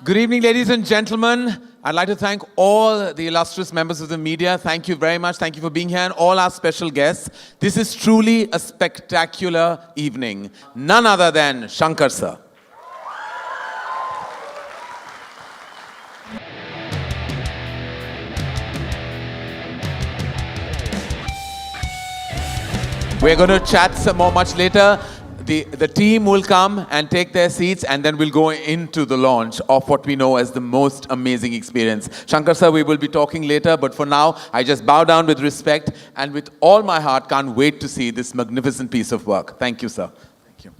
Good evening, ladies and gentlemen. I'd like to thank all the illustrious members of the media. Thank you very much. Thank you for being here, and all our special guests. This is truly a spectacular evening. None other than Shankar sir. We're going to chat some more much later. The team will come and take their seats, and then we'll go into the launch of what we know as the most amazing experience. Shankar sir, we will be talking later, but for now, I just bow down with respect and with all my heart can't wait to see this magnificent piece of work. Thank you, sir. Thank you.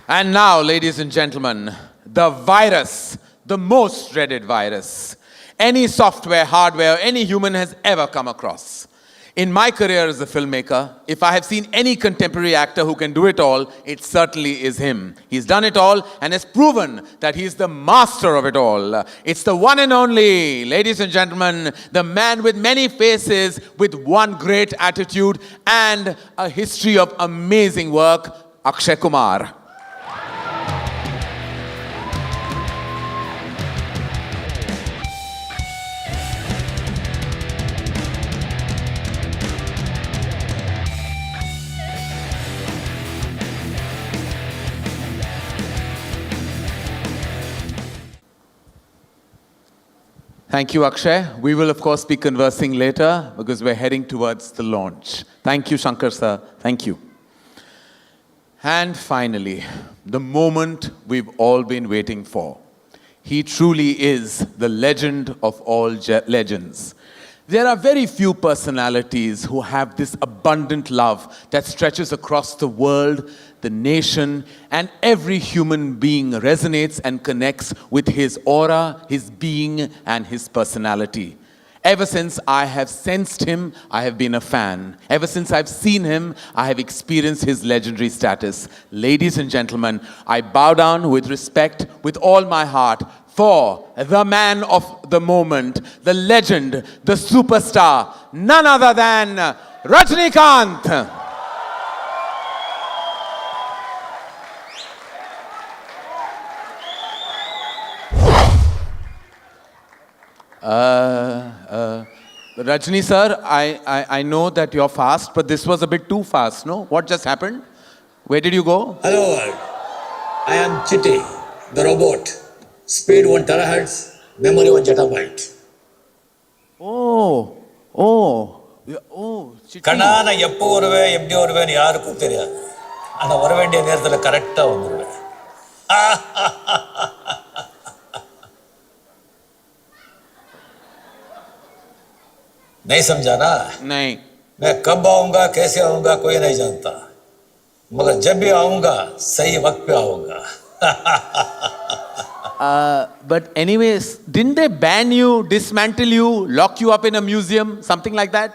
And now, ladies and gentlemen, the virus, the most dreaded virus any software, hardware, any human has ever come across. In my career as a filmmaker, if I have seen any contemporary actor who can do it all, it certainly is him. He's done it all and has proven that he's the master of it all. It's the one and only, ladies and gentlemen, the man with many faces, with one great attitude and a history of amazing work, Akshay Kumar. Thank you, Akshay. We will, of course, be conversing later because we're heading towards the launch. Thank you, Shankar sir. Thank you. And finally, the moment we've all been waiting for. He truly is the legend of all legends. There are very few personalities who have this abundant love that stretches across the world, the nation, and every human being resonates and connects with his aura, his being, and his personality. Ever since I have sensed him, I have been a fan. Ever since I've seen him, I have experienced his legendary status. Ladies and gentlemen, I bow down with respect, with all my heart, for the man of the moment, the legend, the superstar, none other than Rajnikanth. Rajni sir, I know that you're fast, but this was a bit too fast, no? What just happened? Where did you go? Hello world. I am Chitty, the robot. Speed 1 terahertz, memory 1 zettabyte. கண்ணா நான் எப்போ வருவேன் எப்படி வருவேன்னு யாருக்கும் தெரியாது ஆனா வர வேண்டிய நேரத்துல கரெக்டா வந்துருவேன் नहीं समझा ना नहीं मैं कब आऊंगा कैसे आऊंगा कोई नहीं जानता मगर जब भी आऊंगा सही वक्त पे आऊंगा But anyways, didn't they ban you, dismantle you, lock you up in a museum, something like that?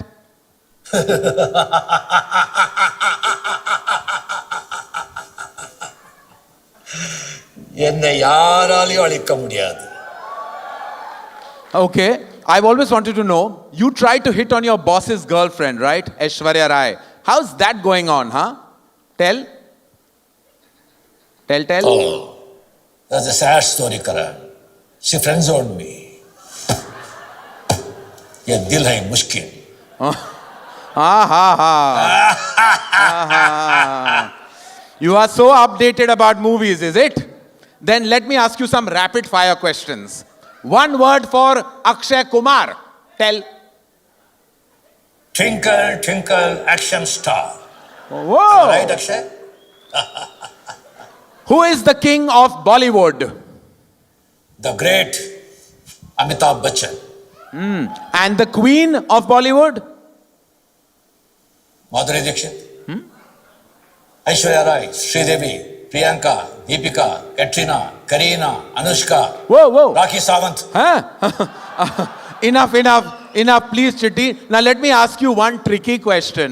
என்னை யாராலையும் அழிக்க முடியாது. Okay, I've always wanted to know, you tried to hit on your boss's girlfriend, right? Aishwarya Rai. How's that going on, huh? Tell. Oh, that's a sad story, Karan. She friend-zoned me. ये दिल है मुश्किल. You are so updated about movies, is it? Then let me ask you some rapid-fire questions. One word for Akshay Kumar. Tell. Twinkle, twinkle, action star. Whoa! Right, Akshay? Who is the king of Bollywood? The great Amitabh Bachchan. And the queen of Bollywood? Madhuri Dixit. Aishwarya Rai, Sridevi, Priyanka, Deepika, Katrina, Kareena, Anushka. Whoa. Rakhi Sawant. Enough, please, Chitti. Now let me ask you one tricky question.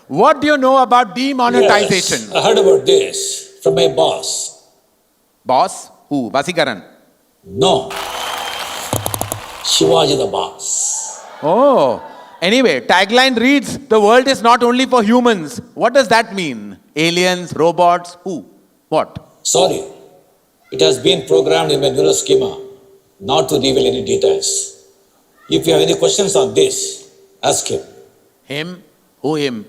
What do you know about demonetization? Yes, I heard about this from my boss. Boss? Who? Vasikaran? No. Shivaji the boss. Oh. Anyway, tagline reads, the world is not only for humans. What does that mean? Aliens, robots, who? What? Sorry, it has been programmed in my neural schema not to reveal any details. If you have any questions on this, ask him. Him? Who him?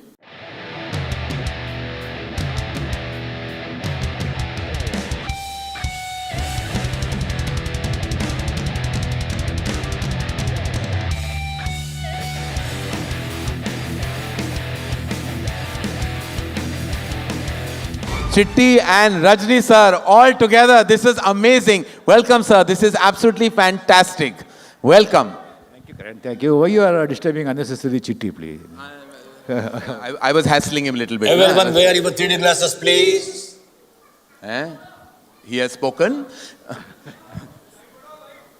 Chitti and Rajni sir, all together. This is amazing. Welcome, sir. This is absolutely fantastic. Welcome. Thank you, Karan. Thank you. Why you are disturbing unnecessarily Chitti, please? I was hassling him a little bit. Everyone wear your 3D glasses, please. He has spoken.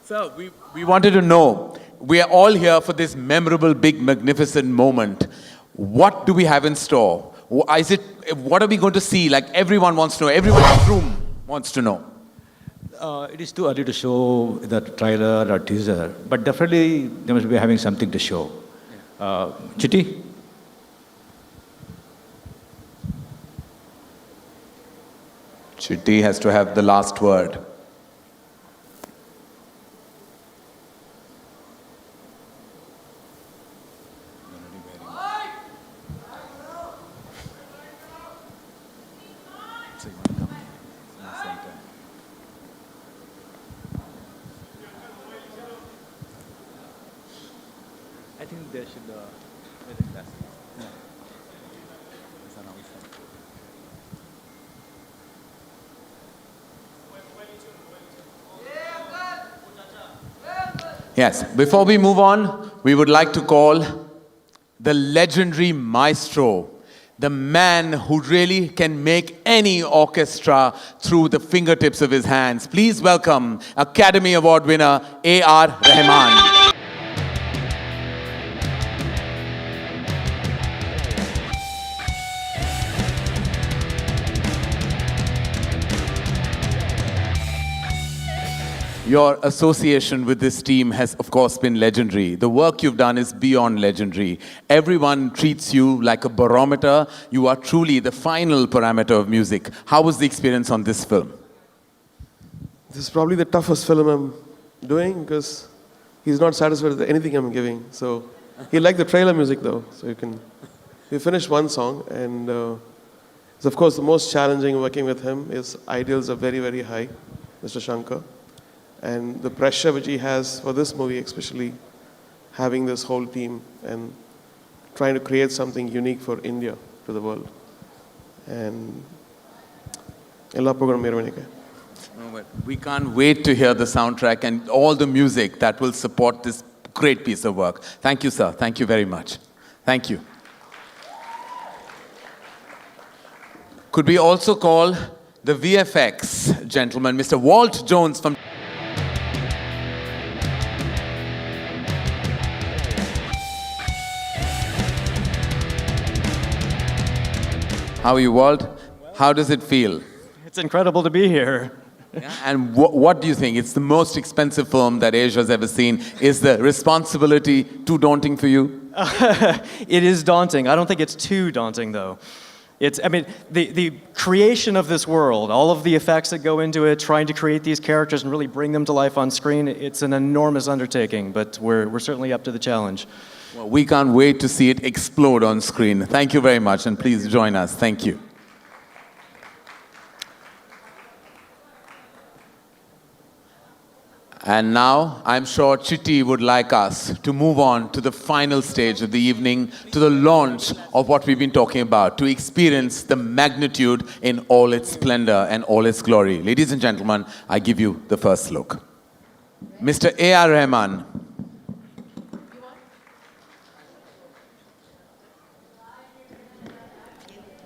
Sir, we wanted to know, we are all here for this memorable, big, magnificent moment. What do we have in store? What are we going to see? Like everyone wants to know, everyone in the room wants to know. It is too early to show the trailer or teaser, but definitely they must be having something to show. Chitti? Chitti has to have the last word. I think they should wear the glasses. Yes, before we move on, we would like to call the legendary maestro, the man who really can make any orchestra through the fingertips of his hands. Please welcome Academy Award winner A.R. Rahman. Your association with this team has, of course, been legendary. The work you've done is beyond legendary. Everyone treats you like a barometer. You are truly the final parameter of music. How was the experience on this film? This is probably the toughest film I'm doing because he's not satisfied with anything I'm giving. So he liked the trailer music though. So we finished one song, and it's of course the most challenging working with him. His ideals are very, very high, Mr. Shankar. And the pressure which he has for this movie, especially having this whole team and trying to create something unique for India to the world. And ella program mervanike. We can't wait to hear the soundtrack and all the music that will support this great piece of work. Thank you, sir. Thank you very much. Thank you. Could we also call the VFX gentleman, Mr. Walt Jones from... How are you, Walt? How does it feel? It's incredible to be here. Yeah, and what do you think? It's the most expensive film that Asia's ever seen. Is the responsibility too daunting for you? It is daunting. I don't think it's too daunting, though. The creation of this world, all of the effects that go into it, trying to create these characters and really bring them to life on screen, it's an enormous undertaking, but we're certainly up to the challenge. Well, we can't wait to see it explode on screen. Thank you very much, and please join us. Thank you. And now, I'm sure Chitti would like us to move on to the final stage of the evening, to the launch of what we've been talking about, to experience the magnitude in all its splendor and all its glory. Ladies and gentlemen, I give you the first look. Mr. A.R. Rahman.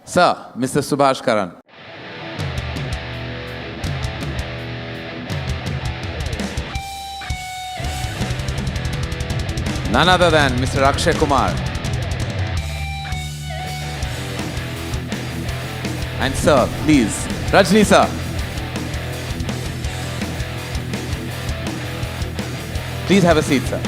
Sir, Mr. Subhash Karan. None other than Mr. Akshay Kumar. And sir, please, Rajni sir. Please have a seat, sir.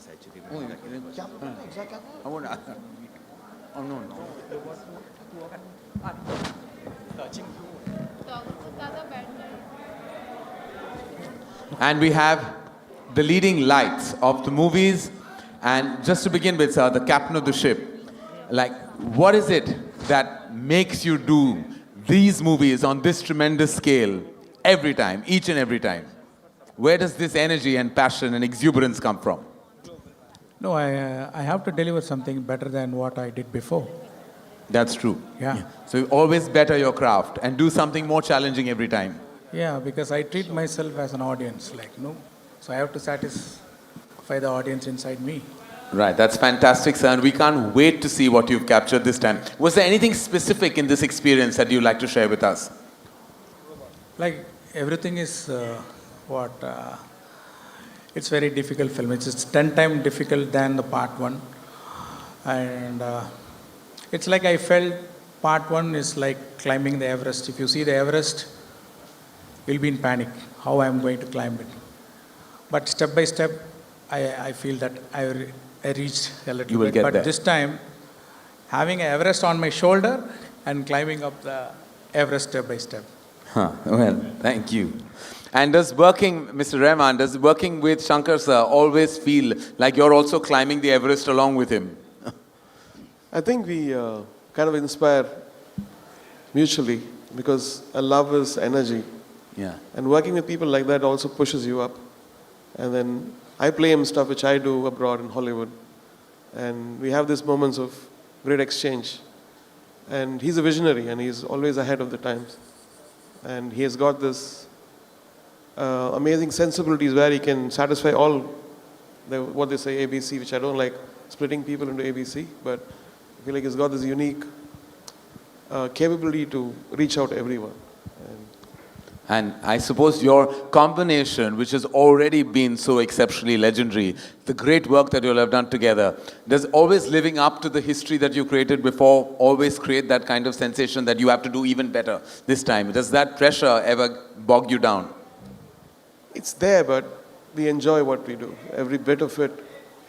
famous actually. I won't. Oh, no. And we have the leading lights of the movies. And just to begin with, sir, the captain of the ship. Like, what is it that makes you do these movies on this tremendous scale every time, each and every time? Where does this energy and passion and exuberance come from? No, I have to deliver something better than what I did before. That's true. Yeah. So you always better your craft and do something more challenging every time. Yeah, because I treat myself as an audience, like, no. So I have to satisfy the audience inside me. Right, that's fantastic, sir. And we can't wait to see what you've captured this time. Was there anything specific in this experience that you'd like to share with us? Like, everything is it's very difficult film. It's 10 times difficult than the part one. And it's like I felt part one is like climbing the Everest. If you see the Everest, you'll be in panic, how I'm going to climb it. But step by step, I feel that I reached a little You will bit. get But there. this time, having an Everest on my shoulder and climbing up the Everest step by step. Well, thank you. And does working, Mr. Rahman, does working with Shankar sir always feel like you're also climbing the Everest along with him? I think we kind of inspire mutually because love is energy. Yeah. And working with people like that also pushes you up. And then I play him stuff which I do abroad in Hollywood. And we have these moments of great exchange. And he's a visionary and he's always ahead of the times. And he has got this amazing sensibilities where he can satisfy all what they say ABC, which I don't like splitting people into ABC, but I feel like he's got this unique capability to reach out to everyone. And I suppose your combination, which has already been so exceptionally legendary, the great work that you'll have done together, does always living up to the history that you created before always create that kind of sensation that you have to do even better this time? Does that pressure ever bog you down? It's there, but we enjoy what we do. Every bit of it.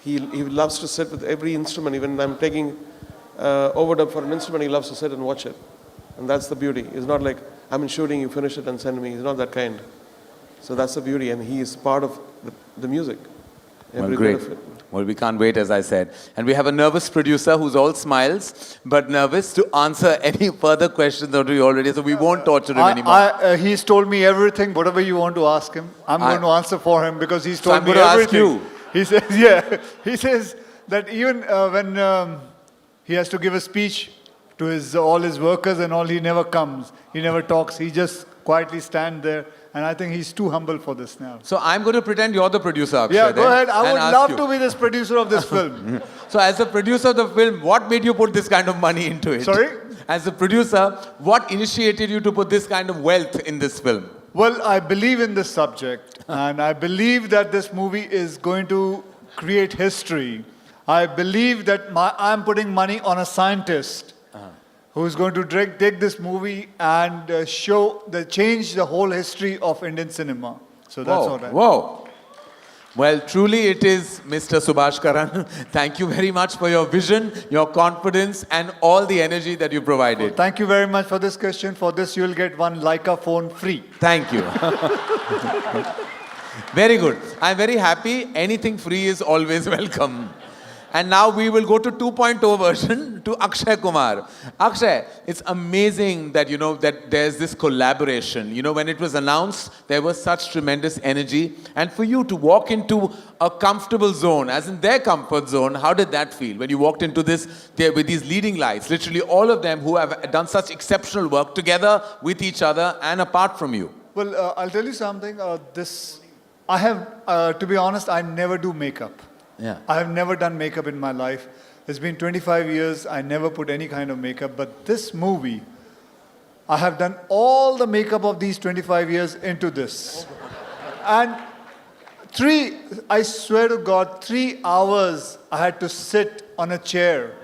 He loves to sit with every instrument. Even I'm taking overdub for an instrument, he loves to sit and watch it. And that's the beauty. It's not like, I'm in shooting, you finish it and send me. He's not that kind. So that's the beauty. And he is part of the music. Every Well, great. bit of it. Well, we can't wait, as I said. And we have a nervous producer who's all smiles, but nervous to answer any further questions that we already, so we won't torture him anymore. He's told me everything, whatever you want to ask him. I'm going to answer for him because he's So told I'm me going to ask everything. you. He says, yeah. He says that even when he has to give a speech to all his workers and all, he never comes. He never talks. He just quietly stands there. And I think he's too humble for this now. So I'm going to pretend you're the producer, Akshay, Yeah, then, go ahead. I and would ask love you. to be this producer of this film. So as a producer of the film, what made you put this kind of money into it? Sorry? As a producer, what initiated you to put this kind of wealth in this film? Well, I believe in this subject, and I believe that this movie is going to create history. I believe that I'm putting money on a scientist who's going to take this movie and change the whole history of Indian cinema. So that's all right. Whoa. Well, truly it is Mr. Subhash Karan. Thank you very much for your vision, your confidence, and all the energy that you provided. Thank you very much for this question. For this, you'll get one Leica phone free. Thank you. Very good. I'm very happy. Anything free is always welcome. And now we will go to 2.0 version to Akshay Kumar. Akshay, it's amazing that, that there's this collaboration. When it was announced, there was such tremendous energy. And for you to walk into a comfortable zone, as in their comfort zone, how did that feel? When you walked into this, there with these leading lights, literally all of them who have done such exceptional work together with each other and apart from you. Well, I'll tell you something. I have, to be honest, I never do makeup. Yeah. I have never done makeup in my life. It's been 25 years. I never put any kind of makeup. But this movie, I have done all the makeup of these 25 years into this. And I swear to God, 3 hours I had to sit on a chair.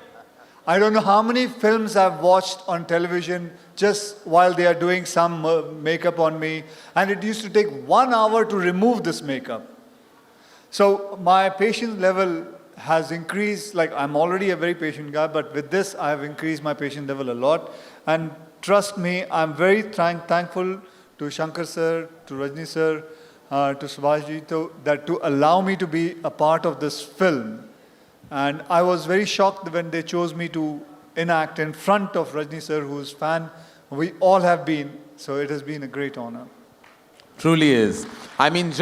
I don't know how many films I've watched on television just while they are doing some makeup on me. And it used to take 1 hour to remove this makeup. So my patience level has increased. Like, I'm already a very patient guy, but with this, I have increased my patience level a lot. And trust me, I'm very thankful to Shankar sir, to Rajni sir, to Subhashji, to allow me to be a part of this film. And I was very shocked when they chose me to enact in front of Rajni sir, whose fan we all have been. So it has been a great honor. Truly is. I mean,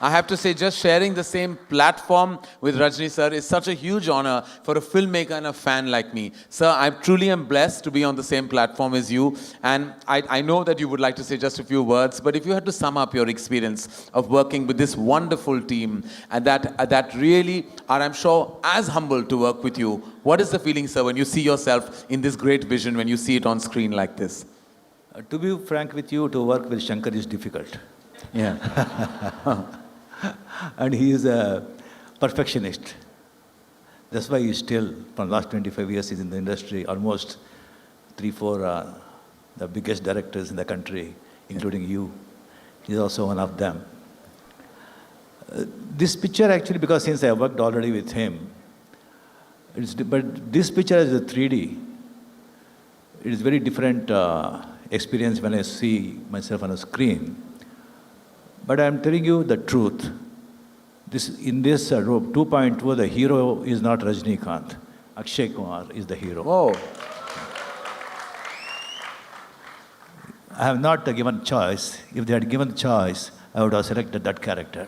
I have to say, just sharing the same platform with Rajni sir is such a huge honor for a filmmaker and a fan like me. Sir, I truly am blessed to be on the same platform as you. And I know that you would like to say just a few words, but if you had to sum up your experience of working with this wonderful team and that really are, I'm sure, as humble to work with you, what is the feeling, sir, when you see yourself in this great vision, when you see it on screen like this? To be frank with you, to work with Shankar is difficult. Yeah. And he is a perfectionist. That's why he's still, from last 25 years, he's in the industry. Almost 3-4 the biggest directors in the country, including you. He's also one of them. This picture actually, because since I worked already with him, but this picture is a 3D. It is very different experience when I see myself on a screen. But I'm telling you the truth. In this 2.2, the hero is not Rajnikanth. Akshay Kumar is the hero. Oh. I have not given choice. If they had given choice, I would have selected that character.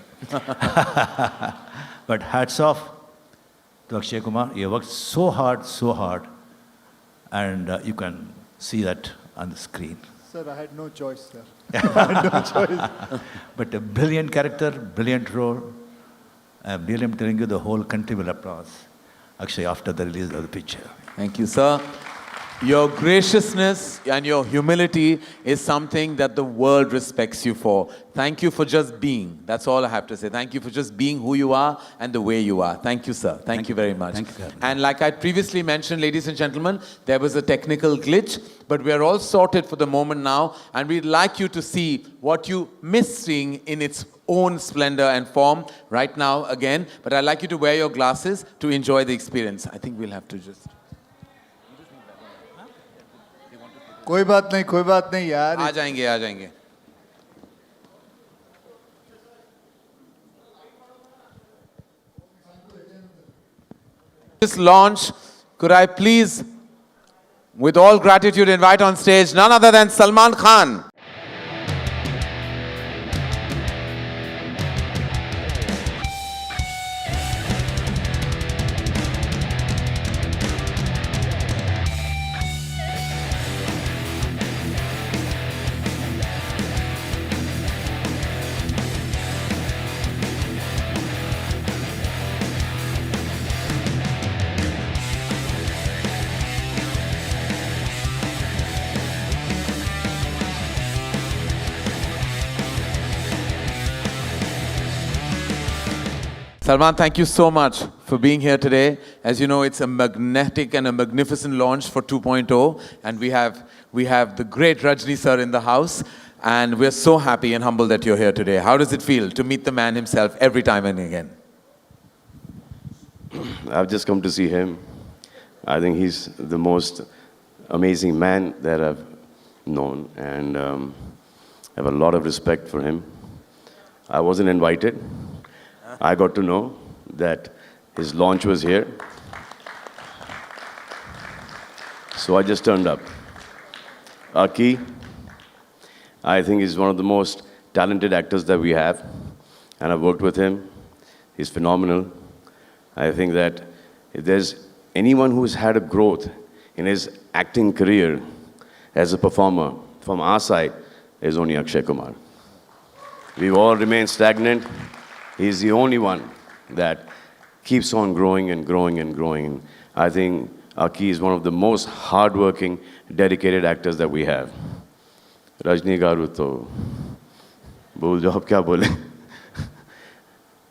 But hats off to Akshay Kumar. He worked so hard, and you can see that on the screen. Sir, I had no choice, sir. I had no choice. But a brilliant character, brilliant role. I'm really telling you, the whole country will applaud Akshay after the release of the picture. Thank you, sir. Your graciousness and your humility is something that the world respects you for. Thank you for just being. That's all I have to say. Thank you for just being who you are and the way you are. Thank you, sir. Thank you very much. Thank you. And like I previously mentioned, ladies and gentlemen, there was a technical glitch, but we are all sorted for the moment now, and we'd like you to see what you missed seeing in its own splendor and form right now again. But I'd like you to wear your glasses to enjoy the experience. I think we'll have to just... कोई बात नहीं यार. आ जाएंगे. This launch, could I please, with all gratitude, invite on stage none other than Salman Khan. Salman, thank you so much for being here today. As you know, it's a magnetic and a magnificent launch for 2.0, and we have the great Rajni sir in the house, and we're so happy and humbled that you're here today. How does it feel to meet the man himself every time and again? I've just come to see him. I think he's the most amazing man that I've known, and I have a lot of respect for him. I wasn't invited. I got to know that his launch was here. So I just turned up. Aki, I think he's one of the most talented actors that we have, and I've worked with him. He's phenomenal. I think that if there's anyone who's had a growth in his acting career as a performer from our side, is only Akshay Kumar. We've all remained stagnant. He's the only one that keeps on growing and growing and growing. I think Aki is one of the most hardworking, dedicated actors that we have. Rajni garu to bhul jo ab kya bole.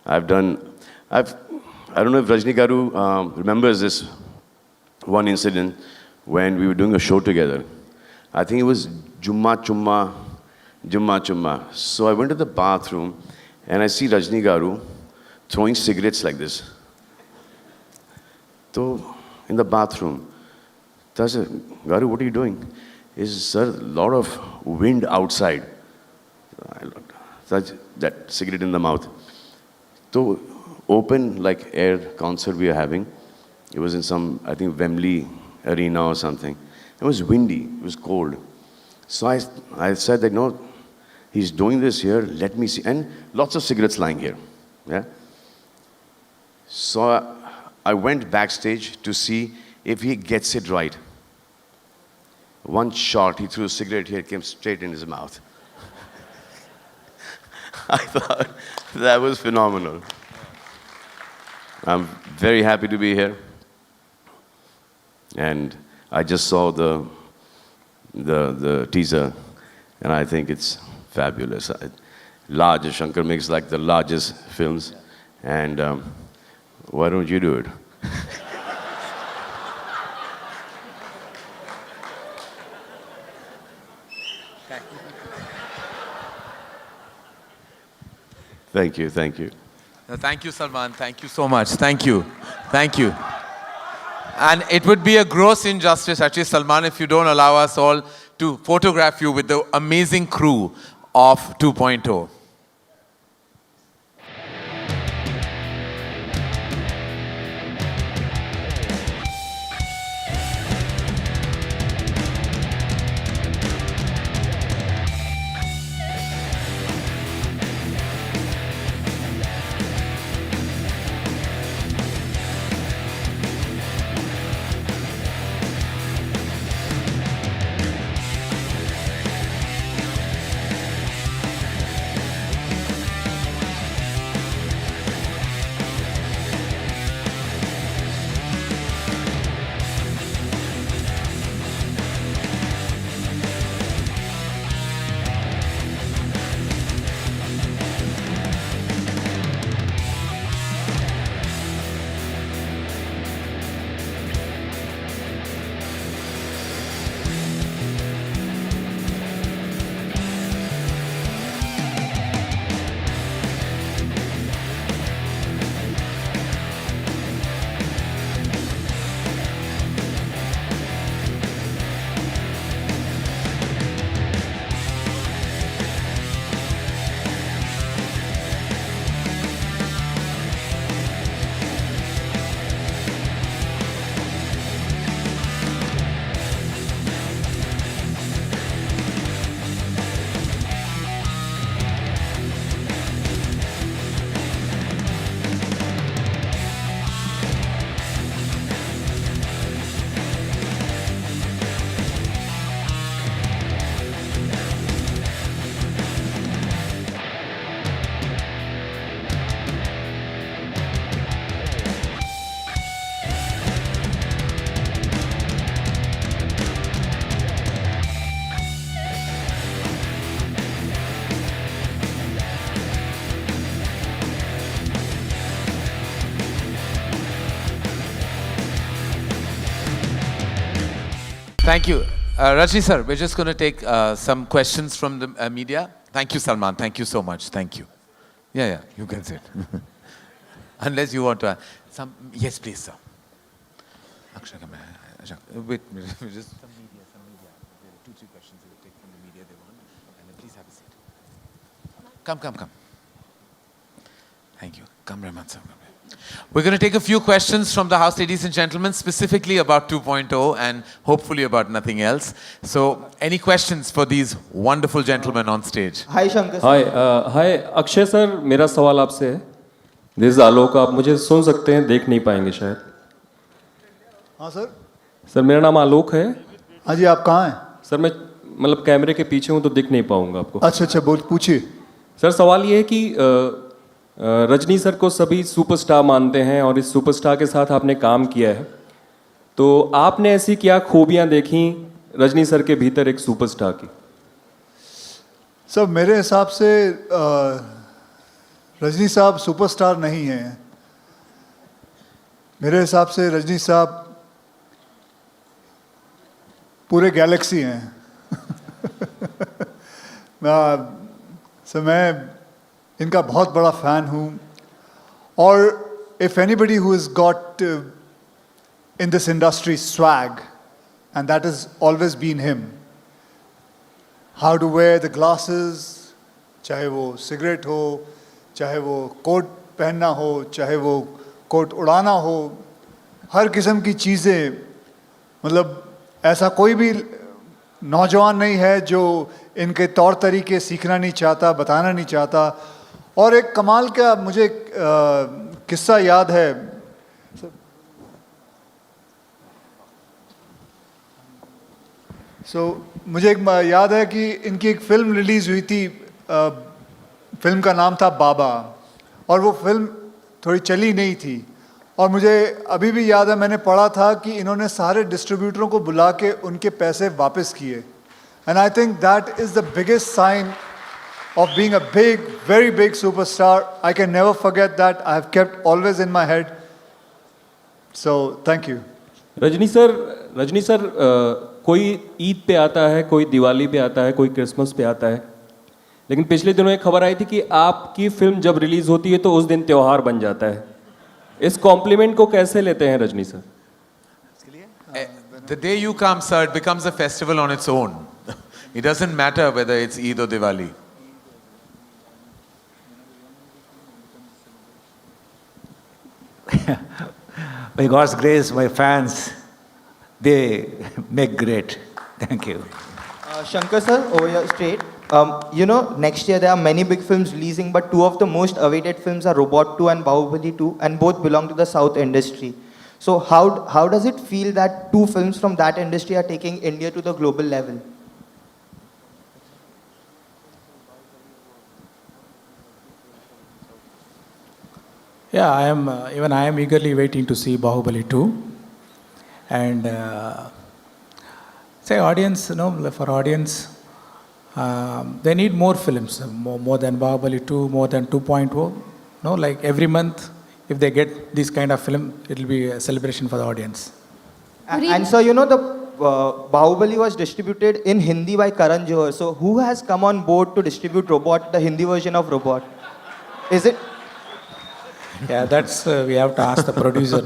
I don't know if Rajni garu remembers this one incident when we were doing a show together. I think it was Jumma Chumma. So I went to the bathroom and I see Rajni garu throwing cigarettes like this. So, in the bathroom, so I said, Garu, what are you doing? He said, sir, a lot of wind outside. I looked, such that cigarette in the mouth. So, open like air concert we are having. It was in some, I think, Wembley arena or something. It was windy, it was cold. So I said that, no, he's doing this here, let me see. And lots of cigarettes lying here. Yeah. So I went backstage to see if he gets it right. One shot, he threw a cigarette here, it came straight in his mouth. I thought that was phenomenal. I'm very happy to be here. And I just saw the teaser, and I think it's fabulous. Large, Shankar makes like the largest films, and why don't you do it? Thank you, thank you. Thank you, Salman. Thank you so much. Thank you. Thank you. And it would be a gross injustice, actually, Salman, if you don't allow us all to photograph you with the amazing crew of 2.0. Thank you. Rajni sir, we're just going to take some questions from the media. Thank you, Salman. Thank you so much. Thank you. Yeah, you can sit. Unless you want to. Yes, please, sir. Akshay Kumar. Wait, just some media. There are 2-3 questions we will take from the media they want. And please have a seat. Come. Thank you. Come, Rahman sir. We're going to take a few questions from the house, ladies and gentlemen, specifically about 2.0 and hopefully about nothing else. So, any questions for these wonderful gentlemen on stage? Hi, Shankar. Hi Akshay sir, मेरा सवाल आपसे है. This आलोक, आप मुझे सुन सकते हैं, देख नहीं पाएंगे शायद. हाँ सर. सर मेरा नाम आलोक है. हाँ जी, आप कहाँ हैं? सर मैं मतलब कैमरे के पीछे हूँ तो दिख नहीं पाऊंगा आपको. अच्छा पूछिए. सर सवाल ये है कि रजनी सर को सभी सुपरस्टार मानते हैं और इस सुपरस्टार के साथ आपने काम किया है, तो आपने ऐसी क्या खूबियाँ देखी रजनी सर के भीतर एक सुपरस्टार की? सर मेरे हिसाब से रजनी साहब सुपरस्टार नहीं हैं. मेरे हिसाब से रजनी साहब पूरे गैलेक्सी हैं. मैं इनका बहुत बड़ा फ़ैन हूँ or if anybody who has got in this industry swag, and that has always been him. How to wear the glasses, चाहे वो cigarette हो, चाहे वो coat पहनना हो, चाहे वो coat उड़ाना हो, हर किस्म की चीज़ें, मतलब ऐसा कोई भी नौजवान नहीं है जो इनके तौर तरीके सीखना नहीं चाहता, बताना नहीं चाहता. और एक कमाल का मुझे किस्सा याद है. मुझे एक याद है कि इनकी एक फिल्म रिलीज़ हुई थी. फिल्म का नाम था बाबा, और वो फिल्म थोड़ी चली नहीं थी. और मुझे अभी भी याद है, मैंने पढ़ा था कि इन्होंने सारे डिस्ट्रीब्यूटरों को बुला के उनके पैसे वापस किए. And I think that is the biggest sign of being a big, very big superstar. I can never forget that. I have kept always in my head. So, thank you. Rajni sir कोई ईद पे आता है, कोई दिवाली पे आता है, कोई Christmas पे आता है, लेकिन पिछले दिनों एक खबर आई थी कि आपकी फिल्म जब रिलीज होती है तो उस दिन त्योहार बन जाता है. इस कॉम्प्लीमेंट को कैसे लेते हैं Rajni sir? The day you come, sir, it becomes a festival on its own. It doesn't matter whether it's Eid or Diwali. By God's grace, my fans, they make great. Thank you. Shankar sir, over here straight. Next year there are many big films releasing, but two of the most awaited films are Robot 2 and Bahubali 2, and both belong to the South industry. So how does it feel that two films from that industry are taking India to the global level? Yeah, I am eagerly waiting to see Bahubali 2. And for audience, they need more films, more than Bahubali 2, more than 2.0. Like every month, if they get this kind of film, it will be a celebration for the audience. And so, the Bahubali was distributed in Hindi by Karan Johar. So who has come on board to distribute Robot, the Hindi version of Robot? Is it? Yeah, that's we have to ask the producer,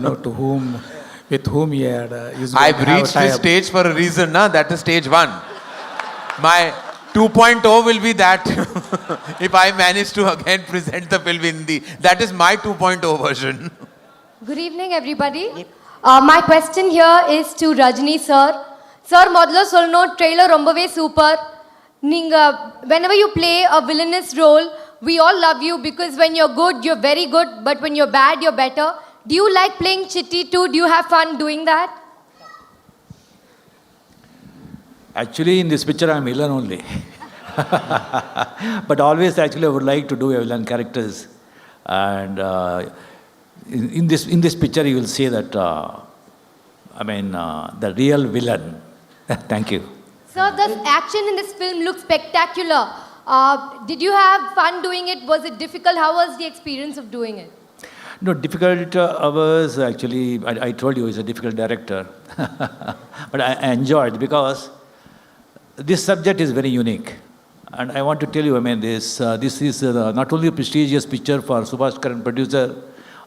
with whom he had used. I've reached this stage for a reason, na? That is stage 1. My 2.0 will be that if I manage to again present the film in Hindi. That is my 2.0 version. Good evening, everybody. My question here is to Rajni sir. Sir, modlo solno trailer rombave super. Whenever you play a villainous role, we all love you because when you're good, you're very good, but when you're bad, you're better. Do you like playing Chitti too? Do you have fun doing that? Actually, in this picture, I'm villain only. But always, actually, I would like to do a villain characters. And in this picture, you will see that, the real villain. Thank you. Sir, the action in this film looks spectacular. Did you have fun doing it? Was it difficult? How was the experience of doing it? No, difficult hours, actually, I told you, he's a difficult director. But I enjoyed because this subject is very unique. And I want to tell you, this is not only a prestigious picture for Subhash Karan producer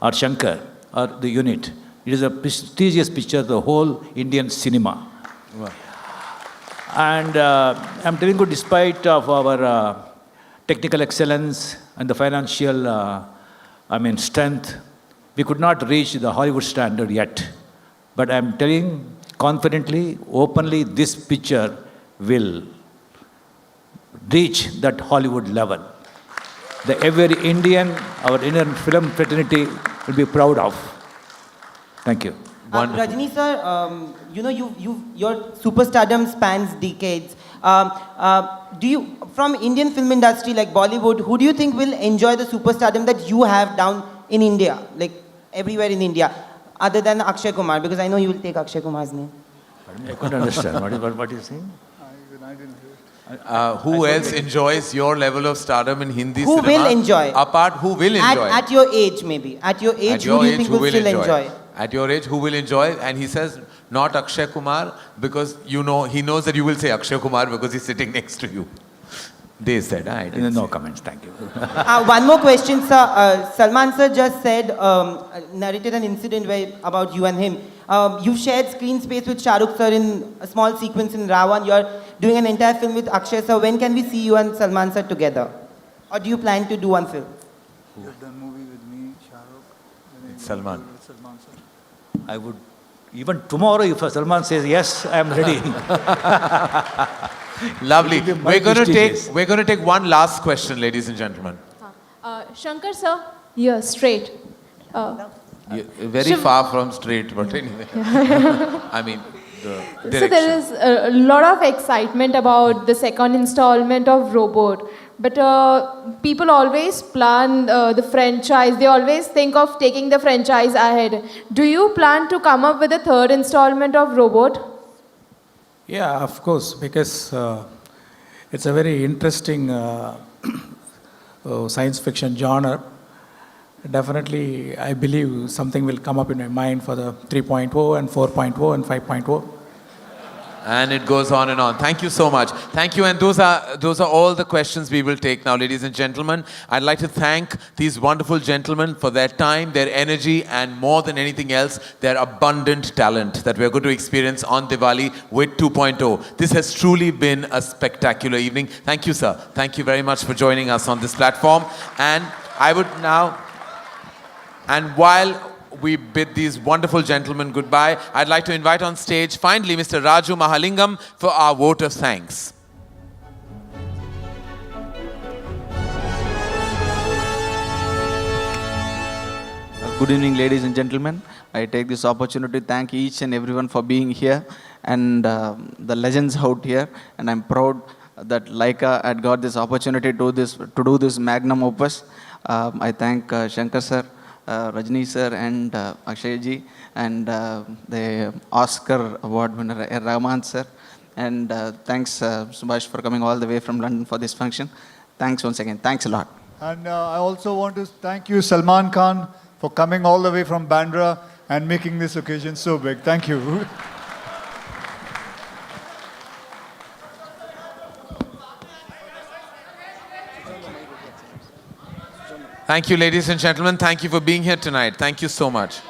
or Shankar or the unit. It is a prestigious picture, the whole Indian cinema. Wow. And I'm telling you, despite of our technical excellence and the financial strength, we could not reach the Hollywood standard yet. But I'm telling confidently, openly, this picture will reach that Hollywood level. Every Indian, our Indian film fraternity will be proud of. Thank you. Rajni sir, your superstardom spans decades. Do you, from Indian film industry like Bollywood, who do you think will enjoy the superstardom that you have down in India, like everywhere in India, other than Akshay Kumar? Because I know you will take Akshay Kumar's name. I couldn't understand. What are you saying? Who else enjoys your level of stardom in Hindi cinema? Who will enjoy? Who will enjoy? At your age, maybe. At your age, who do you think will still enjoy? At your age, who will enjoy? And he says, not Akshay Kumar, because he knows that you will say Akshay Kumar because he's sitting next to you. They said, I didn't. No comments, thank you. One more question, sir. Salman sir just said, narrated an incident about you and him. You've shared screen space with Shah Rukh sir in a small sequence in Ravan. You're doing an entire film with Akshay sir. When can we see you and Salman sir together? Or do you plan to do one film? You've done movie with me, Shah Rukh. Salman. Salman sir. I would, even tomorrow, if Salman says yes, I am ready. Lovely. It will be We're going prestigious. to take one last question, ladies and gentlemen. Shankar sir, yeah, straight. Very Shiv- far from straight, but anyway. I mean, the direction. So there is a lot of excitement about the second installment of Robot, but people always plan the franchise. They always think of taking the franchise ahead. Do you plan to come up with a third installment of Robot? Yeah, of course, because it's a very interesting science fiction genre. Definitely, I believe something will come up in my mind for the 3.0 and 4.0 and 5.0. And it goes on and on. Thank you so much. Thank you. And those are all the questions we will take now, ladies and gentlemen. I'd like to thank these wonderful gentlemen for their time, their energy, and more than anything else, their abundant talent that we're going to experience on Diwali with 2.0. This has truly been a spectacular evening. Thank you, sir. Thank you very much for joining us on this platform. And I would now... And while we bid these wonderful gentlemen goodbye, I'd like to invite on stage finally Mr. Raju Mahalingam for our vote of thanks. Good evening, ladies and gentlemen. I take this opportunity to thank each and everyone for being here and the legends out here. And I'm proud that Laika had got this opportunity to do this magnum opus. I thank Shankar sir, Rajni sir, and Akshay ji, and the Oscar award winner Rahman sir. And thanks Subhash for coming all the way from London for this function. Thanks once again. Thanks a lot. And I also want to thank you, Salman Khan, for coming all the way from Bandra and making this occasion so big. Thank you. Thank you, ladies and gentlemen. Thank you for being here tonight. Thank you so much.